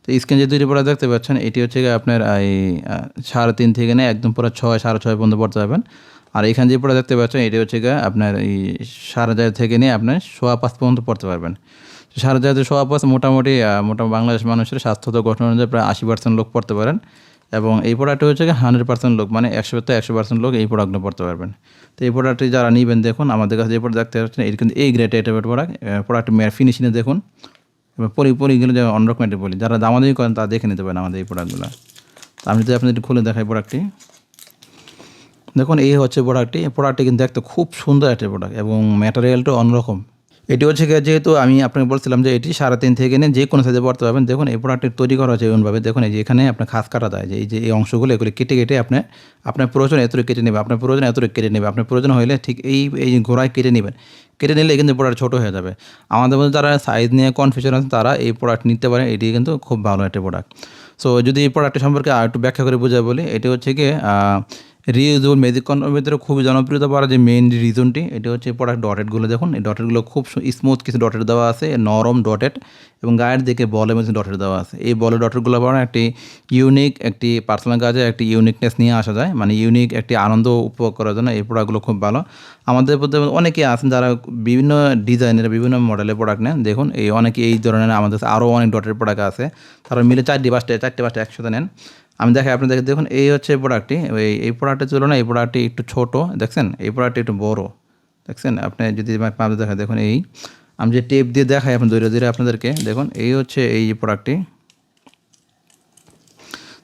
তো স্ক্রিনে যে দুইটি প্রোডাক্ট দেখতে পাচ্ছেন এটি হচ্ছে গিয়ে আপনার এই 3.5 থেকে নিয়ে একদম পুরো 6 6.5 পর্যন্ত পড়তে পারবেন। আর এখানে যে প্রোডাক্ট দেখতে পাচ্ছেন এটি হচ্ছে গিয়ে আপনার এই 4.5 থেকে নিয়ে আপনার 5.25 পর্যন্ত পড়তে পারবেন। 4.5 থেকে 5.25 মোটামুটি বাংলাদেশ মানুষের স্বাস্থ্যগত গঠন অনুযায়ী প্রায় 80% লোক পড়তে পারেন। এবং এই প্রোডাক্টটি হচ্ছে গিয়ে 100% লোক, মানে 100% লোক এই প্রোডাক্টগুলো পড়তে পারবেন। তো এই প্রোডাক্টটি যারা নেবেন দেখুন আমাদের কাছে যে প্রোডাক্ট দেখতে পাচ্ছেন এটি কিন্তু এই গ্রেড টাইপের প্রোডাক্ট। প্রোডাক্ট ফিনিশিংয়ে দেখুন, এবার পরিগুলো যে অন্যরকম একটা বলি, যারা দামাদামি করেন তারা দেখে নিতে পারেন আমাদের এই প্রোডাক্টগুলো। তো আমি যদি আপনাদের একটু খুলে দেখাই প্রোডাক্টটি, দেখুন এই হচ্ছে প্রোডাক্টটি কিন্তু দেখতে খুব সুন্দর একটা প্রোডাক্ট এবং ম্যাটেরিয়ালটা অন্যরকম। এটি হচ্ছে গিয়ে যেহেতু আমি আপনাকে বলছিলাম যে এটি 3.5 থেকে নিয়ে যে কোনো সাইজে পড়তে পারবেন। দেখুন এই প্রোডাক্টটি তৈরি করা হচ্ছে এমনভাবে, দেখুন এই যে এখানে আপনার খাস কাটা দেয়, যে এই অংশগুলো এগুলো কেটে আপনার প্রয়োজন এতটুকু কেটে নেবে, আপনার প্রয়োজন এতটুকু কেটে নেবে, আপনার প্রয়োজন হলে ঠিক এই গোড়ায় কেটে নেবেন। কেটে নিলে কিন্তু প্রোডাক্ট ছোটো হয়ে যাবে। আমাদের মধ্যে যারা সাইজ নিয়ে কনফিউশন আছে তারা এই প্রোডাক্ট নিতে পারেন, এটি কিন্তু খুব ভালো একটা প্রোডাক্ট। সো যদি এই প্রোডাক্টটি সম্পর্কে আর একটু ব্যাখ্যা করে বোঝাই বলি, এটি হচ্ছে গিয়ে রিউজেবল মেজিক কন্ট্রোলের ভিতরে খুবই জনপ্রিয়তা পাওয়ার যে মেইন রিজনটি, এটি হচ্ছে প্রোডাক্ট ডটেডগুলো। দেখুন এই ডটেডগুলো খুব স্মুথ কিছু ডটেড দেওয়া আছে, নরম ডটেড, এবং গায়ের দিকে বলের মধ্যে ডটেড দেওয়া আছে। এই বলের ডটেডগুলো পাওয়ার একটি ইউনিক একটি পার্সোনাল কাজে একটি ইউনিকনেস নিয়ে আসা যায়, মানে ইউনিক একটি আনন্দ উপভোগ করার জন্য এই প্রোডাক্টগুলো খুব ভালো। আমাদের মধ্যে অনেকেই আছেন যারা বিভিন্ন ডিজাইনের বিভিন্ন মডেলের প্রোডাক্ট নেন। দেখুন অনেকে এই ধরনের আমাদের আরও অনেক ডটের প্রোডাক্ট আছে, তারা মিলে 4টি 5টা একসাথে নেন। আমি দেখাই আপনাদের, দেখুন এই হচ্ছে প্রোডাক্টটি। এই প্রোডাক্টের তুলনায় এই প্রোডাক্টটি একটু ছোট, দেখছেন এই প্রোডাক্টটি একটু বড়, দেখছেন। আপনি যদি পাবে দেখা, দেখুন আমি যে টেপ দিয়ে দেখাই আপনি ধীরে ধীরে আপনাদেরকে, দেখুন এই হচ্ছে এই প্রোডাক্টটি।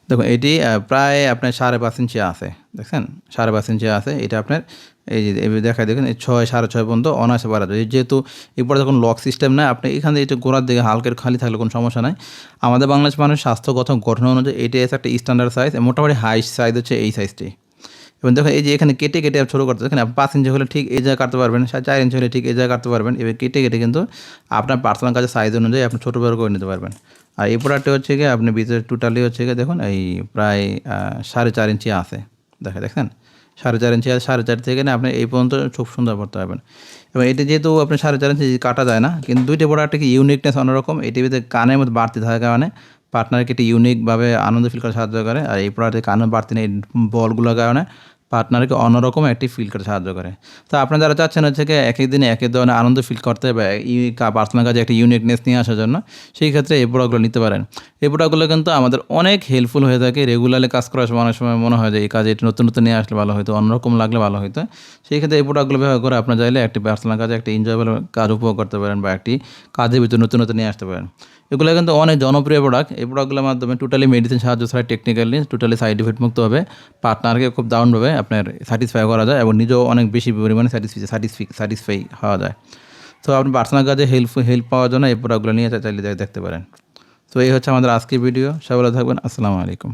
দেখুন এটি প্রায় আপনার 5.5 ইঞ্চি আছে, দেখছেন 5.5 ইঞ্চি আছে। এটা আপনার এই যে দেখায়, দেখুন এই 6 6.5 পর্যন্ত অনায়াসে বাড়া যায়। যেহেতু এরপরে যখন লক সিস্টেম নাই, আপনি এখানে এটা গোড়ার দিকে হালকা খালি থাকলে কোনো সমস্যা নাই। আমাদের বাংলাদেশ মানুষ স্বাস্থ্যগত গঠন অনুযায়ী এটি একটা স্ট্যান্ডার্ড সাইজ, মোটামুটি হাই সাইজ হচ্ছে এই সাইজটি। এবং দেখুন এই যে এখানে কেটে ছোটো করতে, দেখেন 5 ইঞ্চি হলে ঠিক এই জায়গায় কাটতে পারবেন, 4 ইঞ্চি হলে ঠিক এই জায়গায় কাটতে পারবেন। এবার কেটে কিন্তু আপনার পার্সোনাল কাজের সাইজ অনুযায়ী আপনি ছোটো বড় করে নিতে পারবেন। আর এই প্রোডাক্টটি হচ্ছে গিয়ে আপনি ভিতরে টোটালি হচ্ছে গিয়ে দেখুন এই প্রায় 4.5 ইঞ্চি আছে, দেখেন 4.5 ইঞ্চি আছে। 4.5 থেকে না আপনি এই পর্যন্ত খুব সুন্দর করতে পারবেন। এবং এটি যেহেতু আপনি 4.5 ইঞ্চি কাটা যায় না, কিন্তু দুইটা প্রোডাক্টে কি ইউনিকনেস অন্যরকম। এটির ভিতরে কানের মধ্যে বাড়তি থাকার কারণে পার্টনারকে একটি ইউনিকভাবে আনন্দ ফিল করতে সাহায্য করে। আর এই প্রোডাক্টে কানের বাড়তি নেই বলগুলোর কারণে পার্টনারকে অন্যরকম একটি ফিল করতে সাহায্য করে। তো আপনারা যারা চাচ্ছেন হচ্ছে গিয়ে এক এক দিনে এক এক ধরনের আনন্দ ফিল করতে বা পার্সোনাল কাজে একটা ইউনিকনেস নিয়ে আসার জন্য, সেই ক্ষেত্রে এই প্রোডাক্টগুলো নিতে পারেন। এই প্রোডাক্টগুলো কিন্তু আমাদের অনেক হেল্পফুল হয়ে থাকে। রেগুলারলি কাজ করার সময় অনেক সময় মনে হয় যে এই কাজে একটু নতুন নিয়ে আসলে ভালো হতো, অন্যরকম লাগলে ভালো হতো। সেই ক্ষেত্রে এই প্রোডাক্টগুলো ব্যবহার করে আপনার চাইলে একটি পার্সোনাল কাজে একটা এনজয়েবল কাজ উপভোগ করতে পারেন বা একটি কাজের ভিতরে নতুন নিয়ে আসতে পারেন। এগুলো কিন্তু অনেক জনপ্রিয় প্রোডাক্ট। এই প্রোডাক্টগুলোর মাধ্যমে টোটালি মেডিসিন সাহায্য ছাড়া টেকনিক্যালি টোটালি সাইড ইফেক্ট মুক্ত হবে, পার্টনারকে খুব দারুণভাবে আপনার স্যাটিসফাই করা যায় এবং নিজেও অনেক বেশি পরিমাণে স্যাটিসফাই হওয়া যায়। তো আপনি পার্সোনাল কাজে হেল্প পাওয়ার জন্য এই প্রোডাক্টগুলো নিয়ে চাইলে দেখতে পারেন। তো এই হচ্ছে আমাদের আজকের ভিডিও। সবাই ভালো থাকবেন। আসসালামু আলাইকুম।